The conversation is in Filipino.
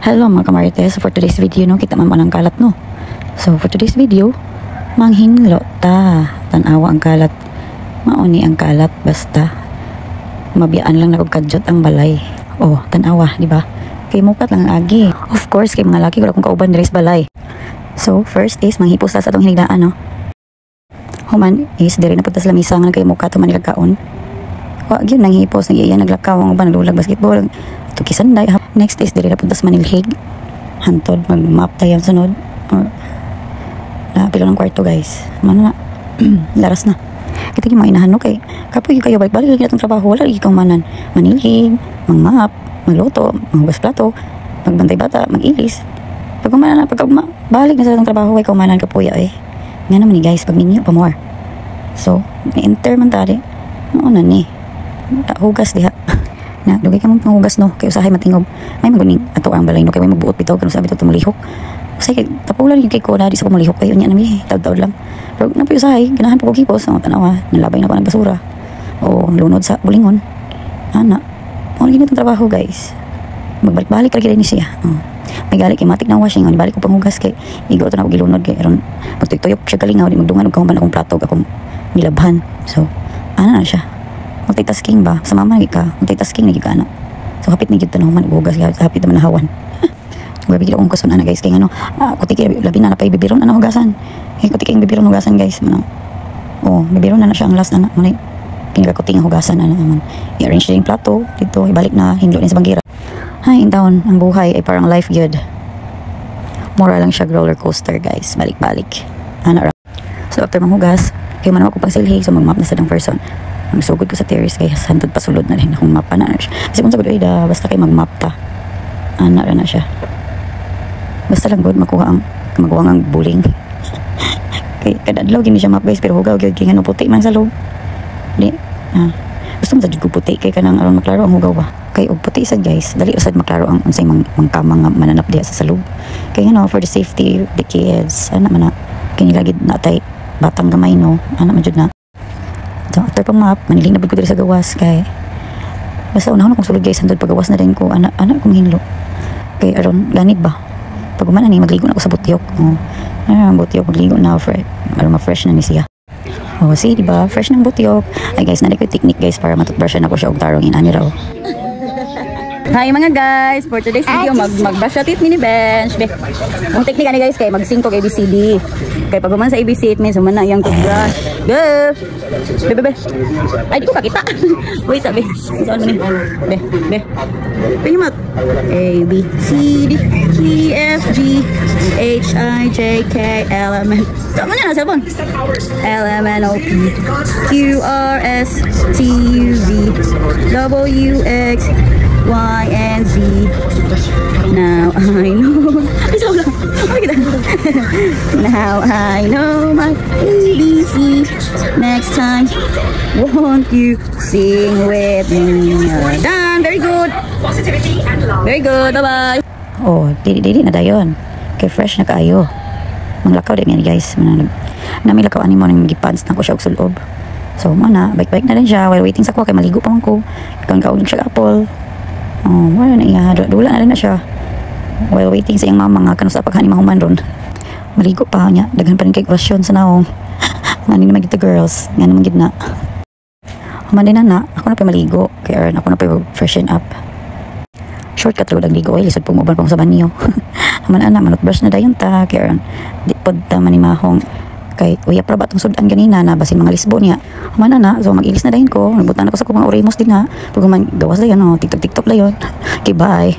Hello mga kamarites, for today's video no, kita man ang kalat no. So for today's video, manghinlo ta, tanawa ang kalat. Mauni ang kalat basta mabiyaan lang nagkadjot ang balay. Oh, tanawa, di ba? Kay mukat lang ang agi. Of course, kay mga laki wala kong kauban diri sa balay. So first is manghipos sa atong hinigdaan no. Human is diri na pud sa lamisa nga kay mukat man nilagkaon. Wa gyud nang hipos nagiya naglakaw ang uban naglulag basketball. Tukisanday. Next is diri na punta sa Manilhig. Hantod mag-map tayo sunod. Or pila ng kwarto guys. Mano na. Laras na. Kita yung mga inahan no kay kapoy kayo balik-balik lagi itong trabaho. Wala lagi kang manan. Manilhig, mag-map, magluto, maghugas plato, magbantay bata, mag-ilis. Pag umanan na, balik na sa itong trabaho ay kumanan kapuya eh. Nga naman ni guys, pag ninyo pa more. So, may-enter man tali. Noon na ni. Hugas diha. Na dugay ka mong panghugas no kay usahay matingob may maguning ato ang balay no kay may magbuot bitaw kanu sabi to tumulihok usay kay tapulan yung kay ko na di sa pumulihok kayo nya nami taud-taud lang pero napuy usahay ganahan po kogipos no tanawa nalabay na pa ng basura o lunod sa bulingon ana mo gid itong trabaho guys magbalik-balik lagi ni siya may gali kay matik na washing on balik ko panghugas kay igo to na gilunod kay aron magtuyok siya galingaw di magdungan og kahuman akong plato akong nilabhan so ana na siya multitasking ba? Sa mama lagi ka, multitasking lagi ka, ano? So, hapit na gito na human, ugas, hapit na manahawan. Grabe gila kong kusun, ana guys, kaya ano, kutiki, labi na napay bibiron, ano, hugasan. Kutiki yung bibiron, hugasan, guys, ano. Oh, bibiron na siya ang last, ano, muna, pinagakuting ang hugasan, ano, naman. I-arrange na yung plato, dito, ibalik na, hindlo na sa banggira. Ay, in town, ang buhay ay parang life good. Mura lang siya roller coaster, guys, balik-balik. Ana, so, after manghugas, kayo man ako pang silhig, so mag-map na sa ng person. Ang sugod ko sa terrace kaya santod pa sulod na rin akong mapa na siya. Kasi kung sagod ay da basta kay mag-map ta. Ana na siya. Basta lang good makuha ang magawa ang buling. Kay kadadlaw gini siya map guys pero hugaw gyud kay ngano puti man sa loob. Di. Gusto mo sa jud puti kay kanang aron maklaro ang hugaw ba. Kay og puti sad guys. Dali usad maklaro ang unsay mangkamang mananap diha sa salub. Kay ngano for the safety of the kids. Ana man na kini lagi natay batang gamay no. Ana man jud na. So, after pang map, maniling na ko diri sa gawas kay basta unahon akong sulod guys hantod pagawas na din ko anak kong hinlo kay aron ganit ba pag umana ni magligo na ako sa butyok butyok magligo na aron ma-fresh na ni siya see diba fresh ng butyok ay guys nari ko technique guys para matutbrush na ko siya og tarong inani raw. Hi mga guys, for today's video mag-brush teeth mini bench. Be. Ang technique ani guys kay mag-sing kog ABCD. Kay pag man sa ABC it means man na yang toothbrush. Go. Be. Ay di ko pakita. Wait sabi. Saan ni? Be. Pinymat. A B C D E F G H I J K L M N. Tama na cellphone. L M N O P Q R S T U V W X Y and Z. Now I know. Now I know my ABC. Next time, won't you sing with me? Done. Very good. Very good. Bye bye. Oh, dili na dayon. Kay fresh na kaayo. Manglakaw din yan guys. Namilakaw ani mo nang gipants na ko siya og sulob. So mana, bike na din siya while waiting sa ko kay maligo pa man ko. Kaon siya apple. Oh, wala na iya. Dula na rin na siya. While waiting sa iyang mama nga kanus apag hani mahuman ron. Maligo pa niya. Daghan pa rin kay question sa naong. Nga ni naman kita girls. Nga naman gid na. Human din na. Ako na pa maligo. Kaya ako na pa freshen up. Shortcut ro lang ligo. Ay, lisod pong uban pang sa banyo. Human ana, manutbrush na dayon ta. Kaya di pod ta manimahong. Kay uya pra ba itong sudan ganina na basin mga lisbo niya humana na so mag-ilis na dahin ko nagbutan ako sa mga oremos din ha pag man gawas na yun tiktok na yun okay bye.